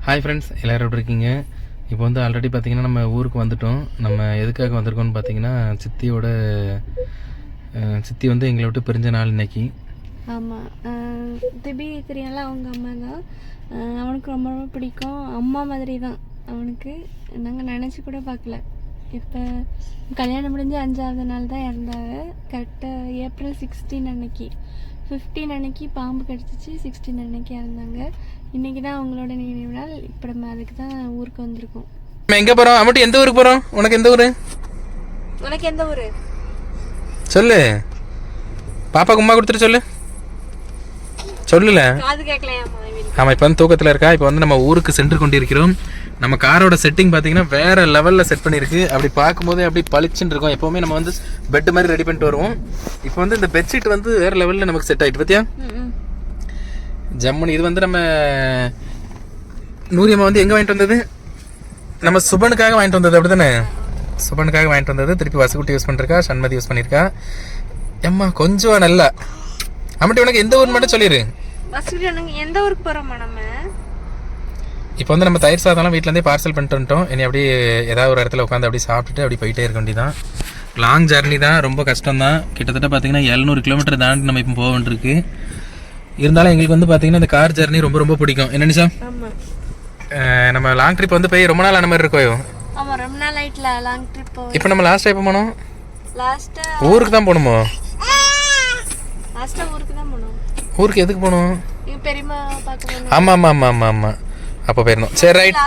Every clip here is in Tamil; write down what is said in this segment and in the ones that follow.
ஹாய் ஃப்ரெண்ட்ஸ், எல்லோரும் எப்படி இருக்கீங்க? இப்போ வந்து ஆல்ரெடி பார்த்திங்கன்னா நம்ம ஊருக்கு வந்துட்டோம். நம்ம எதுக்காக வந்திருக்கோம்னு பார்த்தீங்கன்னா, சித்தி வந்து எங்களை விட்டு பிரிஞ்ச நாள் இன்னைக்கு. ஆமாம், திபி தெரியால அவங்க அம்மா தான். அவனுக்கு ரொம்ப ரொம்ப பிடிக்கும், அம்மா மாதிரி தான் அவனுக்கு. நாங்கள் நினச்சி கூட பார்க்கல. இப்போ கல்யாணம் முடிஞ்சு 5வது நாள் தான் இறந்தாங்க. கரெக்டாக ஏப்ரல் 16 அன்னைக்கு, 15 அன்னைக்கு பாம்பு கடிச்சிச்சு, 16 அன்னைக்கு இறந்தாங்க. இன்னைக்கு தான் அவங்களோட நினைவு நாள். இப்போ நம்ம அதுக்கு தான் ஊருக்கு வந்திருக்கோம். நம்ம எங்கே போகிறோம்? அம்மட்டி எந்த ஊருக்கு போகிறோம்? உனக்கு எந்த ஊர்? உனக்கு எந்த ஊர் சொல்லு. பாப்பாக்கு உமா கொடுத்துட்டு சொல்லு. சொல்லல, காது கேட்கலையா? ஆமாம், இப்போ வந்து தூக்கத்தில் இருக்கா. இப்போ வந்து நம்ம ஊருக்கு சென்று கொண்டிருக்கிறோம். நம்ம காரோட செட்டிங் பார்த்தீங்கன்னா வேறு லெவலில் செட் பண்ணியிருக்கு. அப்படி பார்க்கும்போதே அப்படி பளிச்சுன்னு இருக்கும். எப்போவுமே நம்ம வந்து பெட் மாதிரி ரெடி பண்ணிட்டு வருவோம். இப்போ வந்து இந்த பெட்ஷீட் வந்து வேறு லெவலில் நமக்கு செட் ஆகிட்டு பார்த்தியா ஜம்முன்னு. இது வந்து நம்ம நூரியம்மா வந்து எங்கே வாங்கிட்டு வந்தது? நம்ம சுபனுக்காக வாங்கிட்டு வந்தது, அப்படி தானே? சுபனுக்காக வாங்கிட்டு வந்தது. திருப்பி வசுக்குட்டி யூஸ் பண்ணிருக்கா, சண்மதி யூஸ் பண்ணியிருக்கா. எம்மா கொஞ்சம் நல்லா அம்மட்டி உனக்கு எந்த ஊர் மட்டும் சொல்லிடு. எந்த ஊருக்கு போகிறோம்மா நம்ம? இப்போ வந்து நம்ம தயிர் சாதம்லாம் வீட்டிலேருந்தே பார்சல் பண்ணிட்டு வந்துட்டோம். இனி அப்படியே ஏதாவது ஒரு இடத்துல உட்காந்து அப்படி சாப்பிட்டுட்டு அப்படி போயிட்டே இருக்க வேண்டியதான். லாங் ஜர்னி தான், ரொம்ப கஷ்டம் தான். கிட்டத்தட்ட பார்த்தீங்கன்னா 700 கிலோமீட்டர் தாண்டி நம்ம இப்போ போக வேண்டியிருக்கு. இருந்தாலும் எங்களுக்கு வந்து பார்த்தீங்கன்னா இந்த கார் ஜர்னி ரொம்ப ரொம்ப பிடிக்கும். என்ன நிஷா? நம்ம லாங் ட்ரிப் வந்து போய் ரொம்ப நாள் ஆன மாதிரி இருக்கோம். ஆமாம், ரொம்ப நாள் ஆயிட்டல லாங் ட்ரிப். இப்போ நம்ம லாஸ்ட்டாக எப்போ போனோம்? லாஸ்ட்டாக ஊருக்கு தான் போகணுமோ? லாஸ்ட்டாக ஊருக்கு தான் போனோம். ஊருக்கு எதுக்கு போகணும்? பெரியம்மா பார்க்க. ஆமாம் ஆமாம் ஆமாம் ஆமாம் ஆமாம், அப்போ போயிருந்தோம். சரி, ரைட்.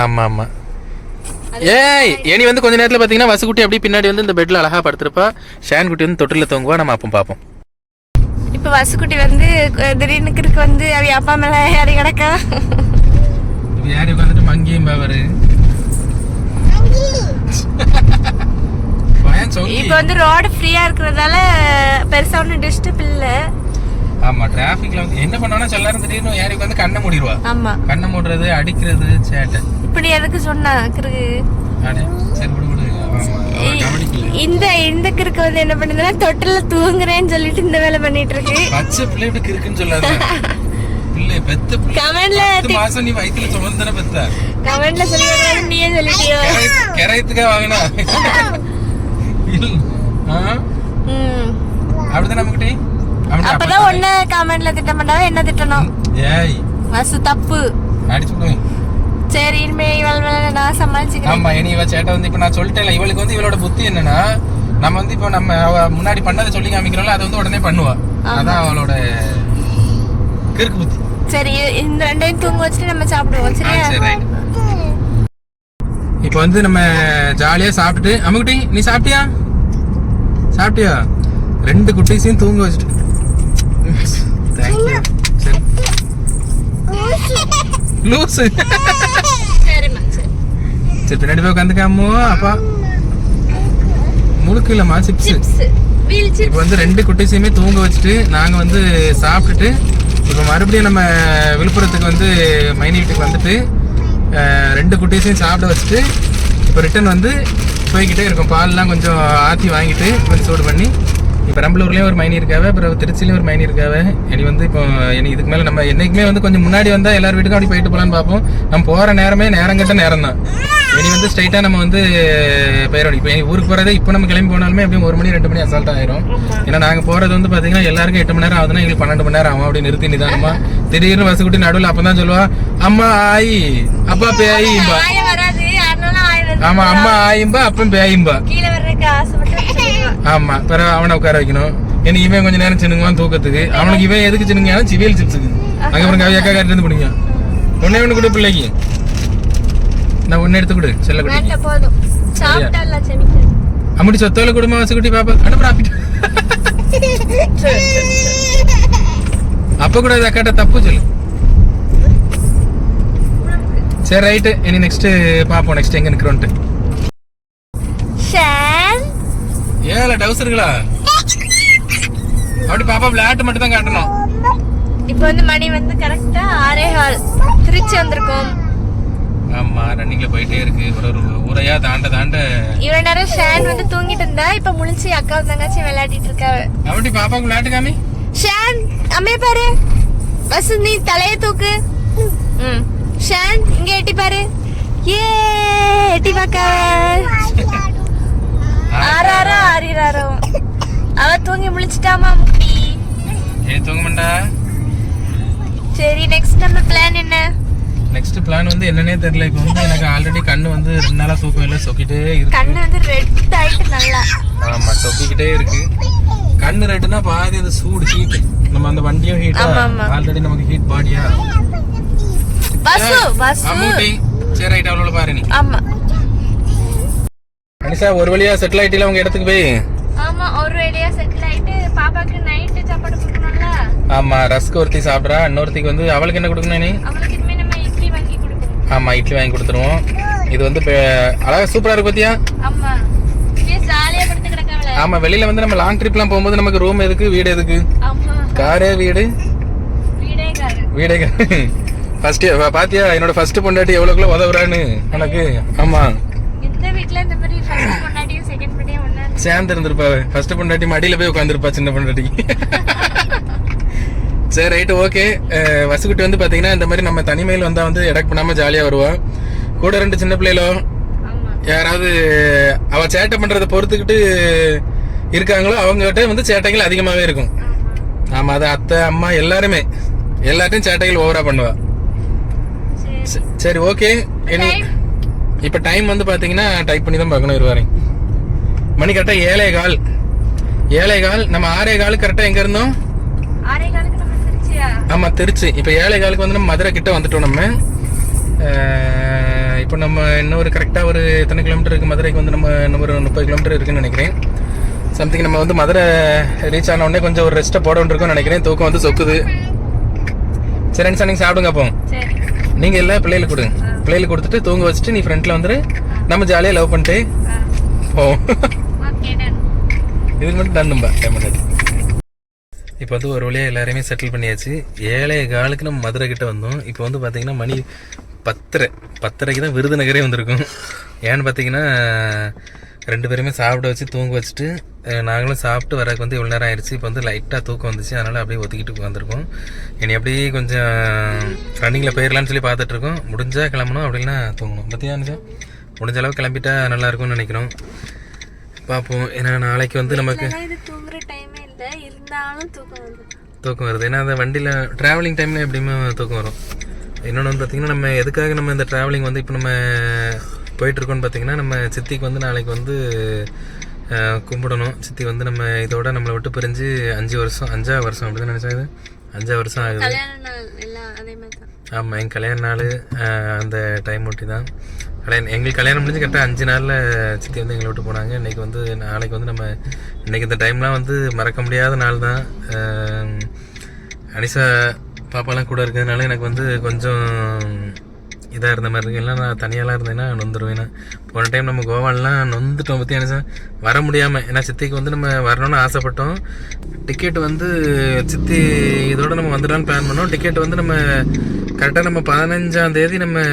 ஆமாம் ஆமாம். ஏய், இனி வந்து கொஞ்ச நேரத்தில் பார்த்தீங்கன்னா வசுக்குட்டி அப்படியே பின்னாடி வந்து இந்த பெட்டில் அழகாக படுத்துருப்பா. ஷான் குட்டி வந்து தொட்டில் தூங்குவா. நம்ம அப்போ பார்ப்போம். இப்போ வசுக்குட்டி வந்து திடீர்னு கிறுக்கு வந்து அவ அப்பா மேலே ஏறி கிடக்கா. இப்போ யாரி உட்காந்துட்டு மங்கியும் பாவரு. இப்போ வந்து ரோடு ஃப்ரீயா இருக்கிறதால பெருசா ஒன்றும் டிஸ்டர்ப் இல்லை. ஆமா, டிராஃபிக்ல வந்து என்ன பண்ணானோ எல்லாரும் திடீர்னு யாருக்கு வந்து கண்ணை மூடிடுவா. ஆமா, கண்ணை மூடுறது, அடிக்கிறது, சேட்டை. இப்படி எதுக்கு சொன்னா கிறுக்கு? சரி விடு விடு. இந்த இந்த கிறுக்கு வந்து என்ன பண்ணுதுன்னா தொட்டில தூங்குறேன்னு சொல்லிட்டு இந்த வேலை பண்ணிட்டு இருக்கு. பச்சை பிள்ளை இப்படி கிறுக்குன்னு சொல்லாத. பிள்ளை பெத்த பிள்ளை கமெண்ட்ல 10 மாசம் நீ வயித்துல சுமந்தன பெத்த. கமெண்ட்ல சொல்லி வராது, நீயே சொல்லிட்டியோ? கரையத்துக்கா வாங்கினா அப்படிதான் நமக்கிட்டே. அப்பதான் ஒண்ணு கமெண்ட்ல திட்ட மாட்டாவே, என்ன திட்டணும்? ஏய் வசு தப்பு அடிச்சு போய். சரி, இனிமே இவள் நான் சமாளிச்சுக்கிறேன். ஆமா, இனி இவ சேட்டை வந்து இப்ப நான் சொல்லிட்டேன். இவளுக்கு வந்து இவளோட புத்தி என்னன்னா, நம்ம வந்து இப்போ நம்ம முன்னாடி பண்ணதை சொல்லி காமிக்கிறோம்ல, அதை வந்து உடனே பண்ணுவா. அதான் அவளோட கிறுக்கு புத்தி. சரி, இந்த ரெண்டையும் தூங்க வச்சுட்டு நம்ம சாப்பிடுவோம். சரியா? இப்போ வந்து நம்ம ஜாலியா சாப்பிட்டுட்டு, அம்முக்குட்டி நீ சாப்பிட்டியா? சாப்பிட்டியா? 2 குட்டீஸையும் தூங்க வச்சுட்டு. தேங்க்யூ. சரி லூசு. சரி, பின்னாடி போய் உட்காந்துக்காமோ. அப்பா முழுக்கு இல்லம்மா, சிப்ஸ். இப்போ வந்து 2 குட்டீஸையுமே தூங்க வச்சுட்டு நாங்கள் வந்து சாப்பிட்டுட்டு இப்போ மறுபடியும் நம்ம விழுப்புரத்துக்கு வந்து மைனி வீட்டுக்கு வந்துட்டு 2 குட்டீஸையும் சாப்பிட வச்சுட்டு இப்போ ரிட்டன் வந்து போய்கிட்டே இருக்கோம். பால்லாம் கொஞ்சம் ஆற்றி வாங்கிட்டு கொஞ்சம் சூடு பண்ணி. இப்போ பெரம்பலூர்லேயும் ஒரு மைனி இருக்காவே, அப்புறம் திருச்சிலையும் ஒரு மைனி இருக்காவே. இனி வந்து இப்போ இதுக்கு மேலே நம்ம என்றைக்குமே வந்து கொஞ்சம் முன்னாடி வந்தால் எல்லார் வீட்டுக்கும் அப்படி போயிட்டு போகலான்னு பார்ப்போம். நம்ம போகிற நேரமே நேரங்கட்ட நேரம் தான். இனி வந்து ஸ்ட்ரைட்டாக நம்ம வந்து போயிடும். இப்போ ஊருக்கு போகிறதே இப்போ நம்ம கிளம்பி போனாலுமே எப்படியும் 1 மணி 2 மணி அசால்ட் ஆயிரும். ஏன்னா நாங்கள் போகிறது வந்து பார்த்தீங்கன்னா எல்லாருக்கும் 8 மணி நேரம் ஆகுதுன்னா எங்களுக்கு 12 மணி நேரம் ஆகும். அப்படி நிறுத்தி நிதானமா திடீர்னு வசுக்குட்டி நடுவில் அப்போ தான் சொல்லுவா, அம்மா ஆயி அப்பா பேயிம்பா. ஆமா, அம்மா ஆயிம்பா அப்பன் பேயிம்பா. ஆமா, பிறகு அவனை உட்கார வைக்கணும். ஏன்னா இவன் கொஞ்சம் நேரம் சின்னுங்குவான் தூக்கத்துக்கு. அவனுக்கு இவன் எதுக்கு சின்னுங்க? சிவியல் சிப்ஸுக்கு. அப்புறம் கவியக்கா காட்டு இருந்து பிடிங்க. ஒன்னே ஒண்ணு கொடு பிள்ளைக்கு. நான் ஒன்னு எடுத்து கொடு செல்ல கொடு. அம்முடி சொத்தோல குடும்ப வசுக்குட்டி பாப்பா அனுப்புறாப்பிட்டு. அப்ப கூட அக்காட்ட தப்பு சொல்லு. சரி, ரைட்டு. இனி நெக்ஸ்ட் பாப்போம், நெக்ஸ்ட் எங்க நிக்கிறோன்ட்டு. ஏல டவுசர்களா அப்படி பாப்பா விளையாட்டு மட்டும் தான் காட்டணும். இப்போ வந்து மணி வந்து கரெக்டா 6:15 திருச்சி வந்திருக்கோம். ஆமா, ரன்னிங்ல போயிட்டே இருக்கு. ஒரு ஊரையா தாண்ட இவ்வளவு நேரம் ஷான் வந்து தூங்கிட்டு இருந்தா, இப்ப முழிச்சு அக்கா தங்கச்சி விளையாடிட்டு இருக்காவ. அப்படி பாப்பாக்கு விளையாட்டு காமி. ஷான் அம்மே பாரு, வசந்தி தலையை தூக்கு. ஷான் எட்டி பாரு. ஏ எட்டி பாக்க. ஆறாரோ ஆறிராரோ. அவ தூங்கி முழிச்சிட்டாமா முட்டி. தூங்க மாட்டா. சரி நெக்ஸ்ட் நம்ம பிளான் என்ன? நெக்ஸ்ட் பிளான் வந்து என்னன்னே தெரியல. இப்போ வந்து எனக்கு ஆல்ரெடி கண்ணு வந்து 2 நாளா தூக்கம் இல்லை, சொக்கிட்டே இருக்கு. கண்ணு வந்து ரெட் ஆயிட்டு நல்லா. ஆமா சொக்கிக்கிட்டே இருக்கு. கண்ணு ரெட்டுனா பாதி அது சூடு ஹீட். நம்ம அந்த வண்டியும் ஹீட். ஆல்ரெடி நமக்கு ஹீட் பாடியா. பஸ் அம்முட்டி சரி ரைட் அவ்வளோ பாரு நீ. ஆமா அனிஷா ஒரு வழியா செட்டில் ஆயிட்டீல உங்க இடத்துக்கு போய். ஆமா ஒரு வழியா செட்டில் ஆயிட்டு பாப்பாக்கு நைட் சாப்பாடு கொடுக்கணும்ல. ஆமா ரஸ்க் ஒருத்தி சாப்பிட்றா, இன்னொருத்திக்கு வந்து அவளுக்கு என்ன கொடுக்கணும் நீ? அவளுக்கு இனிமே நம்ம இட்லி வாங்கி கொடுக்கணும். ஆமா இட்லி வாங்கி கொடுத்துருவோம். இது வந்து அழகா சூப்பரா இருக்கு பாத்தியா? ஆமா ஜாலியா படுத்து கிடக்காவல. ஆமா வெளியில வந்து நம்ம லாங் ட்ரிப்லாம் போகும்போது நமக்கு ரூம் எதுக்கு, வீடு எதுக்கு? ஆமா காரே வீடு, வீடே காரு. ஃபர்ஸ்ட் பாத்தியா என்னோட ஃபர்ஸ்ட் பொண்டாட்டி எவ்வளவுக்குள்ள உதவுறான்னு எனக்கு. ஆமா இந்த வீட்ல இந்த மாதிரி ஃபர்ஸ்ட் பொண்டாட்டியும் செகண்ட் பொண்டாட்டியும் ஒண்ணா சேர்ந்து இருந்திருப்பா. ஃபர்ஸ்ட் பொண்டாட்டி மடியில போய் உட்காந்துருப்பா சின்ன பொண்டாட்டி. சரி ரைட்டு ஓகே. வசுக்குட்டி வந்து பாத்தீங்கன்னா இந்த மாதிரி நம்ம தனிமையில் வந்தா வந்து எடக்கு பண்ணாம ஜாலியா வருவா. கூட 2 சின்ன பிள்ளைகளோ யாராவது அவ சேட்டை பண்றதை பொறுத்துக்கிட்டு இருக்காங்களோ அவங்ககிட்ட வந்து சேட்டைகள் அதிகமாவே இருக்கும். ஆமா அது அத்தை அம்மா எல்லாருமே எல்லாத்தையும் சேட்டைகள் ஓவரா பண்ணுவா. சரி ஓகே. இப்ப டைம் வந்து பாத்தீங்கன்னா டைப் பண்ணி தான் பார்க்கணும். இருவாரு மணி கரெக்டா 7:15. நம்ம 6:15 கரெக்டா எங்க இருந்தோம்? 6:15 நம்ம திருச்சியா? ஆமா திருச்சி. இப்ப 7:15 வந்து நம்ம மதுரை கிட்ட வந்துட்டோம். நம்ம இப்போ நம்ம இன்னொரு கரெக்டா ஒரு எத்தனை கிலோமீட்டர் இருக்கு மதுரைக்கு வந்து? நம்ம இன்னொரு 30 கிலோமீட்டர் இருக்குன்னு நினைக்கிறேன். சம்திங் நம்ம வந்து மதுரை ரீச் ஆன உடனே கொஞ்சம் ஒரு ரெஸ்ட்டை போட வேண்டியிருக்கும்னு நினைக்கிறேன். தூக்கம் வந்து சொக்குது. சரி நீங்க சாப்பிடுங்க. அப்போ நீங்க எல்லாம் பிள்ளைகளுக்கு கொடுங்க. பிள்ளைகளுக்கு கொடுத்துட்டு தூங்க வச்சுட்டு நீ ஃப்ரெண்ட்ல வந்துரு. நம்ம ஜாலியா லவ் பண்ணிட்டு போவோம். இதுக்கு மட்டும் தந்தும்பா டைம். இப்போ வந்து ஒரு வழியாக எல்லாரையுமே செட்டில் பண்ணியாச்சு. 7:15 நம்ம மதுரை கிட்ட வந்தோம். இப்போ வந்து பார்த்தீங்கன்னா மணி 10:30 தான் விருதுநகரே வந்திருக்கும். ஏன்னு பார்த்தீங்கன்னா 2 பேருமே சாப்பிட வச்சு தூங்க வச்சுட்டு நாங்களும் சாப்பிட்டு வரக்கு வந்து இவ்வளோ நேரம் ஆயிடுச்சு. இப்போ வந்து லைட்டாக தூக்கம் வந்துச்சு, அதனால் அப்படியே ஒதுக்கிட்டு வந்திருக்கோம். இனி அப்படியே கொஞ்சம் ரன்னிங்கில் போயிடலான்னு சொல்லி பார்த்துட்ருக்கோம். முடிஞ்சால் கிளம்பணும், அப்படின்னா தூங்கணும். பற்றியா முடிஞ்ச அளவு கிளம்பிட்டா நல்லா இருக்கும்னு நினைக்கிறோம். பார்ப்போம். ஏன்னா நாளைக்கு வந்து நமக்கு தூக்கம் வருது. ஏன்னா அந்த வண்டியில் ட்ராவலிங் டைமில் எப்படியுமே தூக்கம் வரும். இன்னொன்று வந்து பார்த்திங்கன்னா நம்ம எதுக்காக நம்ம இந்த ட்ராவலிங் வந்து இப்போ நம்ம போயிட்டுருக்கோன்னு பார்த்திங்கன்னா நம்ம சித்திக்கு வந்து நாளைக்கு வந்து கும்பிடணும். சித்தி வந்து நம்ம இதோட நம்மளை விட்டு பிரிஞ்சு 5 வருஷம் 5ஆவது வருஷம் அப்படி தான் நினச்சா. இது 5ஆவது வருஷம் ஆகுது. ஆமாம் எங்கள் கல்யாண நாள் அந்த டைம் ஒட்டி தான் எங்களுக்கு கல்யாணம் முடிஞ்சு கரெக்டாக 5 நாளில் சித்தி வந்து எங்களை விட்டு போனாங்க. இன்றைக்கி வந்து நாளைக்கு வந்து நம்ம இன்றைக்கி இந்த டைம்லாம் வந்து மறக்க முடியாத நாள் தான். அனிஷா பாப்பாலாம் கூட இருக்கிறதுனால எனக்கு வந்து கொஞ்சம் இதாக இருந்த மாதிரி இருக்குது. இல்லை நான் தனியாலாம் இருந்தேன்னா நொந்துருவேன். போன டைம் நம்ம கோவாலெலாம் நொந்துட்டோம். பற்றி அனிஷா வர முடியாமல். ஏன்னா சித்திக்கு வந்து நம்ம வரணும்னு ஆசைப்பட்டோம். டிக்கெட் வந்து சித்தி இதோட நம்ம வந்துடலான்னு பிளான் பண்ணோம். டிக்கெட் வந்து நம்ம கரெக்டாக நம்ம 15ஆம் தேதி நம்ம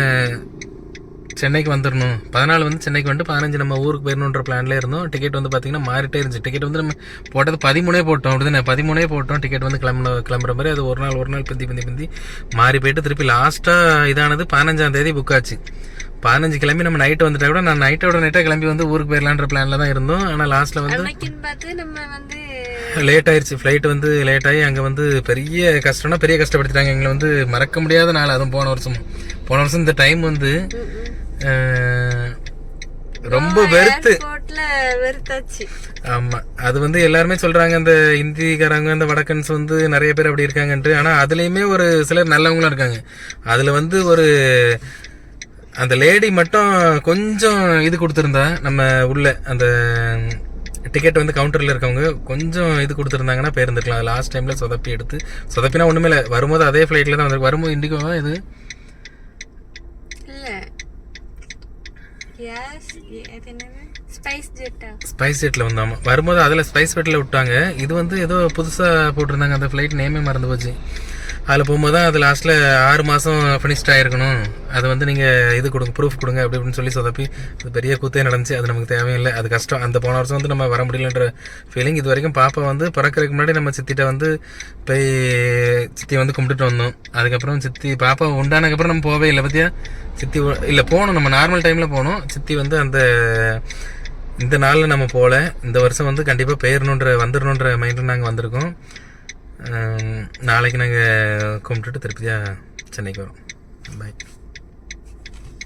சென்னைக்கு வந்துடணும். 14 வந்து சென்னைக்கு வந்துட்டு 15 நம்ம ஊருக்கு போயிடணுன்ற பிளான்ல இருந்தோம். டிக்கெட் வந்து பார்த்தீங்கன்னா மாறிட்டே இருந்துச்சு. டிக்கெட் வந்து நம்ம போட்டது 13 போட்டோம். அப்படிதானே 13 போட்டோம். டிக்கெட் வந்து கிளம்புற மாதிரி அது ஒரு நாள் பிந்தி மாறி போயிட்டு திருப்பி லாஸ்ட்டாக இதானது 15ஆம் தேதி புக் ஆச்சு. 15 கிளம்பி நம்ம நைட்டு வந்துட்டா கூட நான் நைட்டாக கிளம்பி வந்து ஊருக்கு போயிடலான்ற பிளான்ல தான் இருந்தோம். ஆனால் லாஸ்ட்டில் வந்து லேட் ஆயிடுச்சு. ஃப்ளைட் வந்து லேட் ஆகி அங்கே வந்து பெரிய கஷ்டப்படுத்திட்டாங்க எங்களை. வந்து மறக்க முடியாத நாள். அதுவும் போன வருஷம் இந்த டைம் வந்து ரொம்ப வெறுத்தாச்சு. ஆமா அது வந்து எல்லாருமே சொல்றாங்க அந்த இந்திக்காரங்க அந்த வடக்கன்ஸ் வந்து நிறைய பேர் அப்படி இருக்காங்கன்ட்டு. ஆனா அதுலயுமே ஒரு சிலர் நல்லவங்களும் இருக்காங்க. அதுல வந்து ஒரு அந்த லேடி மட்டும் கொஞ்சம் இது கொடுத்துருந்தா நம்ம உள்ள அந்த டிக்கெட் வந்து கவுண்டர்ல இருக்கவங்க கொஞ்சம் இது கொடுத்துருந்தாங்கன்னா போயிருந்துருக்கலாம். லாஸ்ட் டைம்ல சொதப்பினா ஒண்ணுமே இல்லை. வரும்போது அதே ஃபிளைட்ல தான் வந்து வரும்போது இண்டிகோவா இது ஸ்பைஸ் ஜெட்ல வந்தாமா வரும்போது அதில் ஸ்பைஸ் ஜெட்ல விட்டாங்க. இது வந்து ஏதோ புதுசாக போட்டிருந்தாங்க. அந்த ஃப்ளைட் நேமே மறந்து போச்சு. அதில் போகும்போது தான் அது லாஸ்ட்டில் 6 மாதம் ஃபினிஷ்ட் ஆகிருக்கணும், அது வந்து நீங்கள் இது கொடுங்க, ப்ரூஃப் கொடுங்க அப்படி இப்படின்னு சொல்லி சொதப்பி அது பெரிய கூத்தே நடந்துச்சு. அது நமக்கு தேவையில்லை, அது கஷ்டம். அந்த போன வருஷம் வந்து நம்ம வர முடியலன்ற ஃபீலிங். இது வரைக்கும் பாப்பா வந்து பிறக்கிறதுக்கு முன்னாடி நம்ம சித்திட்ட வந்து போய் சித்தி வந்து கும்பிட்டுட்டு வந்தோம். அதுக்கப்புறம் சித்தி பாப்பா உண்டானதுக்கப்புறம் நம்ம போகவே இல்லை. பற்றியா சித்தி இல்லை போகணும், நம்ம நார்மல் டைமில் போகணும். சித்தி வந்து அந்த இந்த நாளில் நம்ம போகல. இந்த வருஷம் வந்து கண்டிப்பாக வந்துடணுன்ற மைண்டில் நாங்கள் வந்திருக்கோம். நாளைக்கு நாங்கள் கும்பிட்டுட்டு திருப்பியாக சென்னைக்கு வரோம். பாய்.